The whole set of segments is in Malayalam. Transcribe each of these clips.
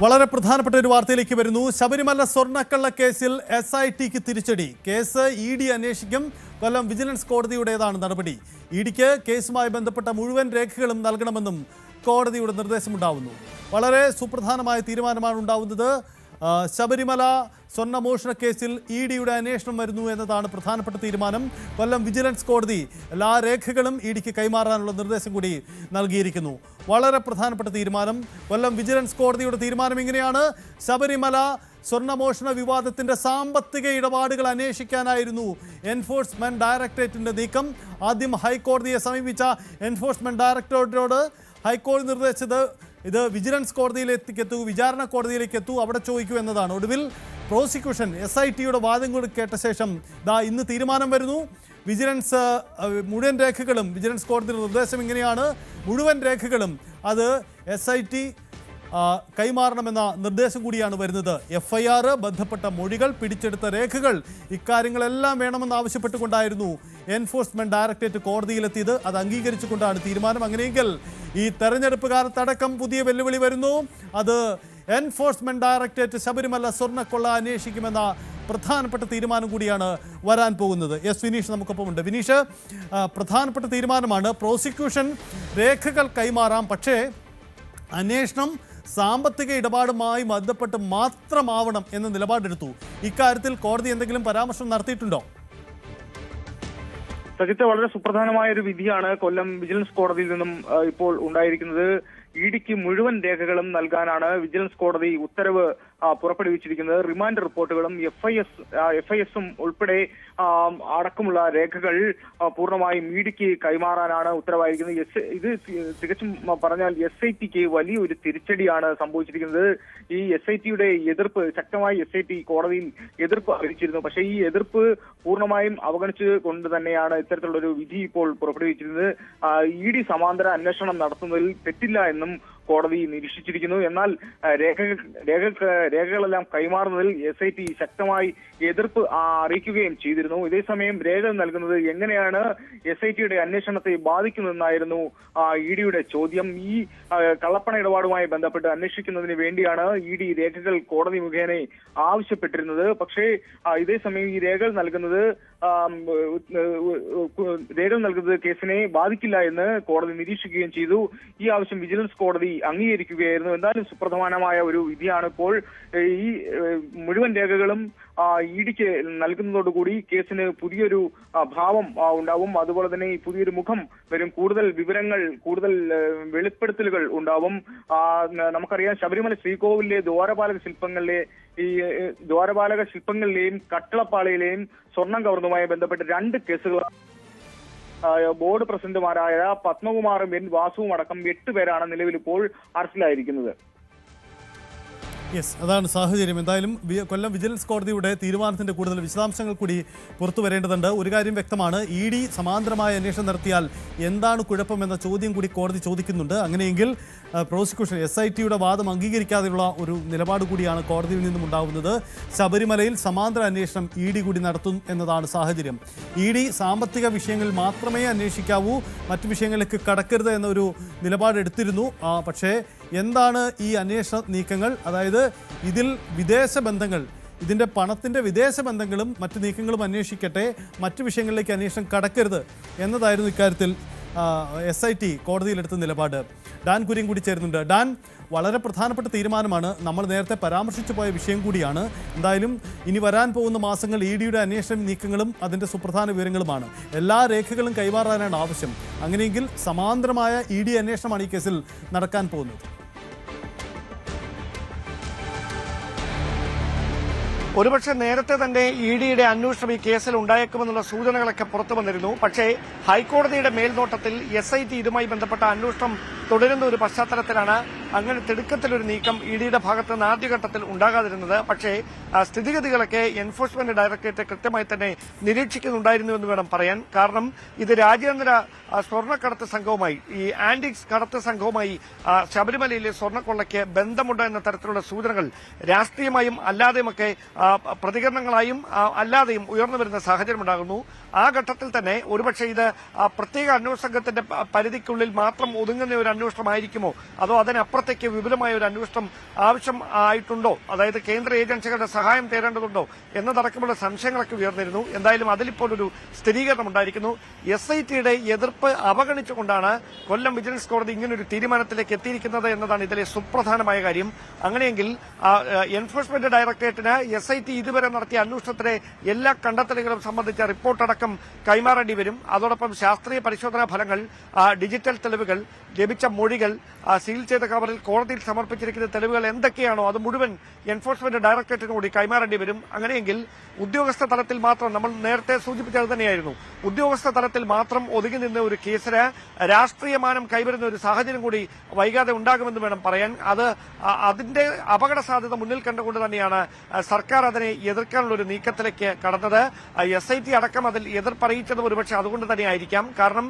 വളരെ പ്രധാനപ്പെട്ട ഒരു വാർത്തയിലേക്ക് വരുന്നു. ശബരിമല സ്വർണ്ണക്കള്ള കേസിൽ SITക്ക് തിരിച്ചടി. കേസ് ED അന്വേഷിക്കും. കൊല്ലം വിജിലൻസ് കോടതിയുടേതാണ് നടപടി. EDക്ക് കേസുമായി ബന്ധപ്പെട്ട മുഴുവൻ രേഖകളും നൽകണമെന്നും കോടതിയുടെ നിർദ്ദേശമുണ്ടാവുന്നു. വളരെ സുപ്രധാനമായ തീരുമാനമാണ് ഉണ്ടാവുന്നത്. ശബരിമല സ്വർണ്ണമോഷണ കേസിൽ EDയുടെ അന്വേഷണം വരുന്നു എന്നതാണ് പ്രധാനപ്പെട്ട തീരുമാനം. കൊല്ലം വിജിലൻസ് കോടതി എല്ലാ രേഖകളും EDക്ക് കൈമാറാനുള്ള നിർദ്ദേശം കൂടി നൽകിയിരിക്കുന്നു. വളരെ പ്രധാനപ്പെട്ട തീരുമാനം. കൊല്ലം വിജിലൻസ് കോടതിയുടെ തീരുമാനം ഇങ്ങനെയാണ്: ശബരിമല സ്വർണ്ണമോഷണ വിവാദത്തിന്റെ സാമ്പത്തിക ഇടപാടുകൾ അന്വേഷിക്കാനായിരുന്നു എൻഫോഴ്സ്മെന്റ് ഡയറക്ടറേറ്റിന്റെ നീക്കം. ആദ്യം ഹൈക്കോടതിയെ സമീപിച്ച എൻഫോഴ്സ്മെന്റ് ഡയറക്ടറേറ്റോട് ഹൈക്കോടതി നിർദ്ദേശിച്ചത് ഇത് വിജിലൻസ് കോടതിയിലെത്തിക്കെത്തൂ, വിചാരണ കോടതിയിലേക്ക് എത്തൂ, അവിടെ ചോദിക്കൂ എന്നതാണ്. ഒടുവിൽ പ്രോസിക്യൂഷൻ SITയുടെ വാദം കൂടി കേട്ട ശേഷം ഇന്ന് തീരുമാനം വരുന്നു. വിജിലൻസ് മുഴുവൻ രേഖകളും, വിജിലൻസ് കോടതിയുടെ നിർദ്ദേശം ഇങ്ങനെയാണ്: മുഴുവൻ രേഖകളും അത് SIT കൈമാറണമെന്ന നിർദ്ദേശം കൂടിയാണ് വരുന്നത്. FIR, ബന്ധപ്പെട്ട മൊഴികൾ, പിടിച്ചെടുത്ത രേഖകൾ, ഇക്കാര്യങ്ങളെല്ലാം വേണമെന്ന് ആവശ്യപ്പെട്ടുകൊണ്ടായിരുന്നു എൻഫോഴ്സ്മെന്റ് ഡയറക്ടറേറ്റ് കോടതിയിലെത്തിയത്. അത് അംഗീകരിച്ചുകൊണ്ടാണ് തീരുമാനം. അങ്ങനെയെങ്കിൽ ഈ തെരഞ്ഞെടുപ്പ് കാലത്തടക്കം പുതിയ വെല്ലുവിളി വരുന്നു. അത് എൻഫോഴ്സ്മെന്റ് ഡയറക്ടറേറ്റ് ശബരിമല സ്വർണ്ണക്കൊള്ള അന്വേഷിക്കുമെന്ന പ്രധാനപ്പെട്ട തീരുമാനം കൂടിയാണ് വരാൻ പോകുന്നത്. വിനീഷ് നമുക്കൊപ്പമുണ്ട്. വിനീഷ്, പ്രധാനപ്പെട്ട തീരുമാനമാണ്. പ്രോസിക്യൂഷൻ രേഖകൾ കൈമാറാം, പക്ഷേ അന്വേഷണം സാമ്പത്തിക ഇടപാടുമായി ബന്ധപ്പെട്ട് മാത്രമാവണം എന്ന നിലപാടെടുത്തു. ഇക്കാര്യത്തിൽ കോടതി എന്തെങ്കിലും പരാമർശം നടത്തിയിട്ടുണ്ടോ? സജിത്ത്, വളരെ സുപ്രധാനമായ ഒരു വിധിയാണ് കൊല്ലം വിജിലൻസ് കോടതിയിൽ നിന്നും ഇപ്പോൾ ഉണ്ടായിരിക്കുന്നത്. EDക്ക് മുഴുവൻ രേഖകളും നൽകാനാണ് വിജിലൻസ് കോടതി ഉത്തരവ് പുറപ്പെടുവിച്ചിരിക്കുന്നത്. റിമാൻഡ് റിപ്പോർട്ടുകളും FISഉം ഉൾപ്പെടെ അടക്കമുള്ള രേഖകൾ പൂർണ്ണമായും EDക്ക് കൈമാറാനാണ് ഉത്തരവായിരിക്കുന്നത്. ഇത് തികച്ചും പറഞ്ഞാൽ SITക്ക് വലിയൊരു തിരിച്ചടിയാണ് സംഭവിച്ചിരിക്കുന്നത്. ഈ SITയുടെ എതിർപ്പ്, ശക്തമായി SIT കോടതിയിൽ എതിർപ്പ് അറിയിച്ചിരുന്നു. പക്ഷേ ഈ എതിർപ്പ് പൂർണ്ണമായും അവഗണിച്ചു കൊണ്ട് തന്നെയാണ് ഇത്തരത്തിലുള്ളൊരു വിധി ഇപ്പോൾ പുറപ്പെടുവിച്ചിരുന്നത്. ED സമാന്തര അന്വേഷണം നടത്തുന്നതിൽ തെറ്റില്ല എന്നും കോടതി നിരീക്ഷിച്ചിരിക്കുന്നു. എന്നാൽ രേഖകളെല്ലാം കൈമാറുന്നതിൽ SIT ശക്തമായി എതിർപ്പ് അറിയിക്കുകയും ചെയ്തിരുന്നു. ഇതേസമയം രേഖകൾ നൽകുന്നത് എങ്ങനെയാണ് SITയുടെ അന്വേഷണത്തെ ബാധിക്കുന്നതെന്നായിരുന്നു EDയുടെ ചോദ്യം. ഈ കള്ളപ്പണ ഇടപാടുമായി ബന്ധപ്പെട്ട് അന്വേഷിക്കുന്നതിന് വേണ്ടിയാണ് ED രേഖകൾ കോടതി മുഖേന ആവശ്യപ്പെട്ടിരുന്നത്. പക്ഷേ ഇതേസമയം ഈ രേഖകൾ നൽകുന്നത് കേസിനെ ബാധിക്കില്ല എന്ന് കോടതി നിരീക്ഷിക്കുകയും ചെയ്തു. ഈ ആവശ്യം വിജിലൻസ് കോടതി അംഗീകരിക്കുകയായിരുന്നു. എന്തായാലും സുപ്രധാനമായ ഒരു വിധിയാണ് ഇപ്പോൾ. ഈ മുഴുവൻ രേഖകളും EDക്ക് നൽകുന്നതോടുകൂടി കേസിന് പുതിയൊരു ഭാവം ഉണ്ടാവും. അതുപോലെ തന്നെ ഈ പുതിയൊരു മുഖം വരും. കൂടുതൽ വിവരങ്ങൾ, കൂടുതൽ വെളിപ്പെടുത്തലുകൾ ഉണ്ടാവും. നമുക്കറിയാം, ശബരിമല ശ്രീകോവിലിലെ ദ്വാരപാലക ശില്പങ്ങളിലെയും കട്ടളപ്പാളയിലെയും സ്വർണം കവർന്നുമായി ബന്ധപ്പെട്ട് 2 കേസുകൾ ബോർഡ് പ്രസിഡന്റുമാരായ പത്മകുമാറും വാസുവും അടക്കം 8 പേരാണ് നിലവിൽ ഇപ്പോൾ അറസ്റ്റിലായിരിക്കുന്നത്. അതാണ് സാഹചര്യം. എന്തായാലും കൊല്ലം വിജിലൻസ് കോടതിയുടെ തീരുമാനത്തിന്റെ കൂടുതൽ വിശദാംശങ്ങൾ കൂടി പുറത്തു വരേണ്ടതുണ്ട്. ഒരു കാര്യം വ്യക്തമാണ്: ED സമാന്തരമായ അന്വേഷണം നടത്തിയാൽ എന്താണ് കുഴപ്പമെന്ന ചോദ്യം കൂടി കോടതി ചോദിക്കുന്നുണ്ട്. അങ്ങനെയെങ്കിൽ പ്രോസിക്യൂഷൻ SITയുടെ വാദം അംഗീകരിക്കാതെയുള്ള ഒരു നിലപാട് കൂടിയാണ് കോടതിയിൽ നിന്നും ഉണ്ടാകുന്നത്. ശബരിമലയിൽ സമാന്തര അന്വേഷണം ED കൂടി നടത്തും എന്നതാണ് സാഹചര്യം. ED സാമ്പത്തിക വിഷയങ്ങളിൽ മാത്രമേ അന്വേഷിക്കാവൂ, മറ്റു വിഷയങ്ങളിലേക്ക് കടക്കരുത് എന്നൊരു നിലപാടെടുത്തിരുന്നു. പക്ഷേ എന്താണ് ഈ അന്വേഷണ നീക്കങ്ങൾ? അതായത് ഇതിൽ വിദേശ ബന്ധങ്ങൾ, ഇതിൻ്റെ പണത്തിൻ്റെ വിദേശ ബന്ധങ്ങളും മറ്റു നീക്കങ്ങളും അന്വേഷിക്കട്ടെ, മറ്റു വിഷയങ്ങളിലേക്ക് അന്വേഷണം കടക്കരുത് എന്നതായിരുന്നു ഇക്കാര്യത്തിൽ SIT കോടതിയിലെടുത്ത നിലപാട്. ഡാൻ കുര്യൻ കൂടി ചേരുന്നുണ്ട്. ഡാൻ, വളരെ പ്രധാനപ്പെട്ട തീരുമാനമാണ്. നമ്മൾ നേരത്തെ പരാമർശിച്ചു പോയ വിഷയം കൂടിയാണ്. എന്തായാലും ഇനി വരാൻ പോകുന്ന മാസങ്ങൾ EDയുടെ അന്വേഷണ നീക്കങ്ങളും അതിൻ്റെ സുപ്രധാന വിവരങ്ങളുമാണ്. എല്ലാ രേഖകളും കൈമാറാനാണ് ആവശ്യം. അങ്ങനെയെങ്കിൽ സമാന്തരമായ ED അന്വേഷണമാണ് ഈ കേസിൽ നടക്കാൻ പോകുന്നത്. ഒരുപക്ഷെ നേരത്തെ തന്നെ EDയുടെ അന്വേഷണം ഈ കേസിൽ ഉണ്ടായേക്കുമെന്നുള്ള സൂചനകളൊക്കെ പുറത്തു വന്നിരുന്നു. പക്ഷേ ഹൈക്കോടതിയുടെ മേൽനോട്ടത്തിൽ SIT ഇതുമായി ബന്ധപ്പെട്ട അന്വേഷണം തുടരുന്ന ഒരു പശ്ചാത്തലത്തിലാണ് അങ്ങനെ തിടുക്കത്തിലൊരു നീക്കം EDയുടെ ഭാഗത്ത് നിന്ന് ആദ്യഘട്ടത്തിൽ ഉണ്ടാകാതിരുന്നത്. പക്ഷേ സ്ഥിതിഗതികളൊക്കെ എൻഫോഴ്സ്മെന്റ് ഡയറക്ടറേറ്റ് കൃത്യമായി തന്നെ നിരീക്ഷിക്കുന്നുണ്ടായിരുന്നു എന്ന് വേണം പറയാൻ. കാരണം ഇത് രാജ്യാന്തര സ്വർണ്ണക്കടത്ത് സംഘവുമായി, ഈ ആന്റിക്സ് കടത്ത് സംഘവുമായി ശബരിമലയിലെ സ്വർണ്ണക്കൊള്ളയ്ക്ക് ബന്ധമുണ്ട് എന്ന തരത്തിലുള്ള സൂചനകൾ രാഷ്ട്രീയമായും അല്ലാതെയുമൊക്കെ പ്രതികരണങ്ങളായും അല്ലാതെയും ഉയർന്നു വരുന്ന സാഹചര്യമുണ്ടാകുന്നു. ആ ഘട്ടത്തിൽ തന്നെ ഒരുപക്ഷെ ഇത് പ്രത്യേക അന്വേഷണ സംഘത്തിന്റെ പരിധിക്കുള്ളിൽ മാത്രം ഒതുങ്ങുന്ന ഒരു അന്വേഷണമായിരിക്കുമോ, അതോ അതിനപ്പുറത്ത് അപ്പുറത്തേക്ക് വിപുലമായ ഒരു അന്വേഷണം ആവശ്യം ആയിട്ടുണ്ടോ, അതായത് കേന്ദ്ര ഏജൻസികളുടെ സഹായം തേടേണ്ടതുണ്ടോ എന്നതടക്കമുള്ള സംശയങ്ങളൊക്കെ ഉയർന്നിരുന്നു. എന്തായാലും അതിലിപ്പോൾ ഒരു സ്ഥിരീകരണം ഉണ്ടായിരിക്കുന്നു. SITയുടെ എതിർപ്പ് അവഗണിച്ചുകൊണ്ടാണ് കൊല്ലം വിജിലൻസ് കോടതി ഇങ്ങനൊരു തീരുമാനത്തിലേക്ക് എത്തിയിരിക്കുന്നത് എന്നതാണ് ഇതിലെ സുപ്രധാനമായ കാര്യം. അങ്ങനെയെങ്കിൽ എൻഫോഴ്സ്മെന്റ് ഡയറക്ടറേറ്റിന് SIT ഇതുവരെ നടത്തിയ അന്വേഷണത്തിലെ എല്ലാ കണ്ടെത്തലുകളും സംബന്ധിച്ച റിപ്പോർട്ടടക്കം കൈമാറേണ്ടി വരും. അതോടൊപ്പം ശാസ്ത്രീയ പരിശോധനാ ഫലങ്ങൾ, ഡിജിറ്റൽ തെളിവുകൾ, ലഭിച്ച മൊഴികൾ, സീൽ ചെയ്ത കവറിൽ കോടതിയിൽ സമർപ്പിച്ചിരിക്കുന്ന തെളിവുകൾ എന്തൊക്കെയാണോ അത് മുഴുവൻ എൻഫോഴ്സ്മെന്റ് ഡയറക്ടറേറ്റിന് കൂടി കൈമാറേണ്ടി വരും. അങ്ങനെയെങ്കിൽ ഉദ്യോഗസ്ഥ തലത്തിൽ മാത്രം, നമ്മൾ നേരത്തെ സൂചിപ്പിച്ചത് തന്നെയായിരുന്നു, ഉദ്യോഗസ്ഥ തലത്തിൽ മാത്രം ഒതുങ്ങി നിന്ന ഒരു കേസിന് രാഷ്ട്രീയമാനം കൈവരുന്ന ഒരു സാഹചര്യം കൂടി വൈകാതെ ഉണ്ടാകുമെന്ന് വേണം പറയാൻ. അതിന്റെ അപകട സാധ്യത മുന്നിൽ കണ്ടുകൊണ്ട് തന്നെയാണ് സർക്കാർ അതിനെ എതിർക്കാനുള്ള ഒരു നീക്കത്തിലേക്ക് കടന്നത്. SIT അടക്കം അതിൽ എതിർപ്പറിയിച്ചത് ഒരുപക്ഷെ അതുകൊണ്ട് തന്നെയായിരിക്കാം. കാരണം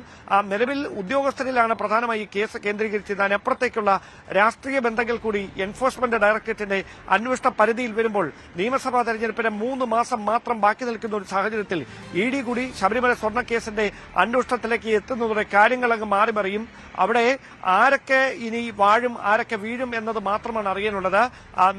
നിലവിൽ ഉദ്യോഗസ്ഥരിലാണ് പ്രധാനമായി കേസ് കേന്ദ്രീകരിച്ചത്. അതിനപ്പുറത്തേക്കുള്ള രാഷ്ട്രീയ ബന്ധങ്ങൾ കൂടി എൻഫോഴ്സ്മെന്റ് ഡയറക്ടറേറ്റിന്റെ അന്വേഷണ പരിധിയിൽ വരുമ്പോൾ നിയമസഭാ തെരഞ്ഞെടുപ്പിന് 3 മാസം മാത്രം ബാക്കി നിൽക്കുന്ന ഒരു സാഹചര്യത്തിൽ ED കൂടി ശബരിമല സ്വർണ്ണക്കേസിന്റെ അന്വേഷണത്തിലേക്ക് എത്തുന്നതോടെ കാര്യങ്ങൾ അങ്ങ് മാറിമറിയും. അവിടെ ആരൊക്കെ ഇനി വാഴും ആരൊക്കെ വീഴും എന്നത് മാത്രമാണ് അറിയാനുള്ളത്.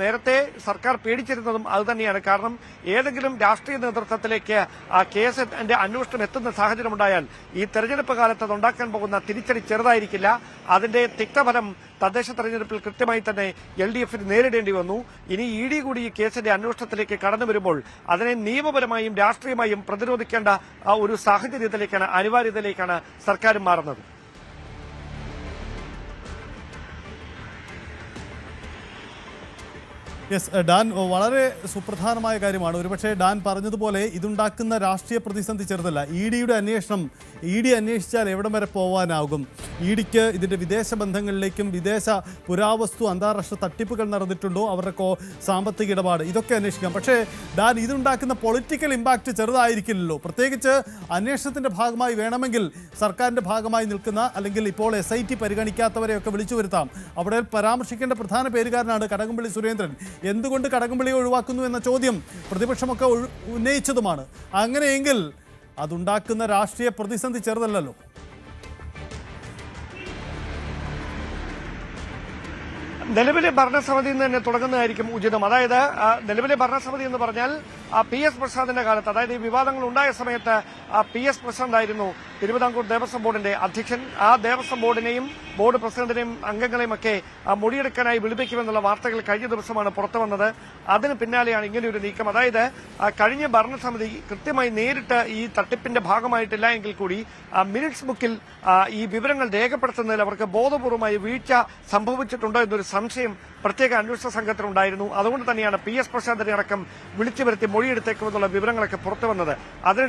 നേരത്തെ സർക്കാർ പേടിച്ചിരുന്നതും അതുതന്നെയാണ്. കാരണം ഏതെങ്കിലും രാഷ്ട്രീയ നേതൃത്വത്തിലേക്ക് ആ കേസിന്റെ അന്വേഷണം എത്തുന്ന സാഹചര്യമുണ്ടായാൽ ഈ തെരഞ്ഞെടുപ്പ് കാലത്ത് അതുണ്ടാക്കാൻ പോകുന്ന തിരിച്ചടി ചെറുതായിരിക്കില്ല. അതിന്റെ തിക്തഫലം തദ്ദേശ തെരഞ്ഞെടുപ്പിൽ കൃത്യമായി തന്നെ LDFന് നേരിടേണ്ടി വന്നു. ഇനി ED കൂടി ഈ കേസിന്റെ അന്വേഷണത്തിലേക്ക് കടന്നു വരുമ്പോൾ അതിനെ നിയമപരമായും രാഷ്ട്രീയമായും പ്രതിരോധിക്കേണ്ട ഒരു സാഹചര്യത്തിലേക്കാണ്, അനിവാര്യതയിലേക്കാണ് സർക്കാർ മാറുന്നത്. യെസ് ഡാൻ, വളരെ സുപ്രധാനമായ കാര്യമാണ്. ഒരുപക്ഷെ ഡാൻ പറഞ്ഞതുപോലെ ഇതുണ്ടാക്കുന്ന രാഷ്ട്രീയ പ്രതിസന്ധി ചെറുതല്ല. ED അന്വേഷിച്ചാൽ എവിടം വരെ പോവാനാകും? EDക്ക് ഇതിൻ്റെ വിദേശ ബന്ധങ്ങളിലേക്കും വിദേശ പുരാവസ്തു അന്താരാഷ്ട്ര തട്ടിപ്പുകൾ നടന്നിട്ടുണ്ടോ, അവരുടെ സാമ്പത്തിക ഇടപാട്, ഇതൊക്കെ അന്വേഷിക്കാം. പക്ഷേ ഡാൻ, ഇതുണ്ടാക്കുന്ന പൊളിറ്റിക്കൽ ഇമ്പാക്റ്റ് ചെറുതായിരിക്കില്ലല്ലോ. പ്രത്യേകിച്ച് അന്വേഷണത്തിൻ്റെ ഭാഗമായി വേണമെങ്കിൽ സർക്കാരിൻ്റെ ഭാഗമായി നിൽക്കുന്ന, അല്ലെങ്കിൽ ഇപ്പോൾ SIT പരിഗണിക്കാത്തവരെയൊക്കെ വിളിച്ചു വരുത്താം. അവിടെ പരാമർശിക്കേണ്ട പ്രധാന പേരുകാരനാണ് കടകംപള്ളി സുരേന്ദ്രൻ. എന്തുകൊണ്ട് കടകംപള്ളിയെ ഒഴിവാക്കുന്നു എന്ന ചോദ്യം പ്രതിപക്ഷമൊക്കെ ഉന്നയിച്ചതുമാണ്. അങ്ങനെയെങ്കിൽ അതുണ്ടാക്കുന്ന രാഷ്ട്രീയ പ്രതിസന്ധി ചെറുതല്ലല്ലോ. നിലവിലെ ഭരണസമിതി തന്നെ തുടങ്ങുന്നതായിരിക്കും ഉചിതം. അതായത് നിലവിലെ ഭരണസമിതി എന്ന് പറഞ്ഞാൽ PS പ്രസാദിന്റെ കാലത്ത്, അതായത് ഈ വിവാദങ്ങൾ ഉണ്ടായ സമയത്ത് PS പ്രസാദ് ആയിരുന്നു തിരുവിതാംകൂർ ദേവസ്വം ബോർഡിന്റെ അധ്യക്ഷൻ. ആ ദേവസ്വം ബോർഡിനെയും ബോർഡ് പ്രസിഡന്റിനെയും അംഗങ്ങളെയും ഒക്കെ മൊഴിയെടുക്കാനായി വിളിപ്പിക്കുമെന്നുള്ള വാർത്തകൾ കഴിഞ്ഞ ദിവസമാണ് പുറത്തു വന്നത്. അതിന് പിന്നാലെയാണ് ഇങ്ങനെയൊരു നീക്കം. അതായത് കഴിഞ്ഞ ഭരണസമിതി കൃത്യമായി നേരിട്ട് ഈ തട്ടിപ്പിന്റെ ഭാഗമായിട്ടില്ല എങ്കിൽ കൂടി മിനിറ്റ്സ് ബുക്കിൽ ഈ വിവരങ്ങൾ രേഖപ്പെടുത്തുന്നതിൽ അവർക്ക് ബോധപൂർവമായി വീഴ്ച സംഭവിച്ചിട്ടുണ്ടോ എന്നൊരു സംശയം പ്രത്യേക അന്വേഷണ സംഘത്തിനുണ്ടായിരുന്നു. അതുകൊണ്ട് തന്നെയാണ് PS പ്രസാദിനെ അടക്കം വിളിച്ചു വരുത്തി മൊഴിയെടുത്തേക്കുമെന്നുള്ള വിവരങ്ങളൊക്കെ പുറത്തു വന്നത്. അതിനിടെ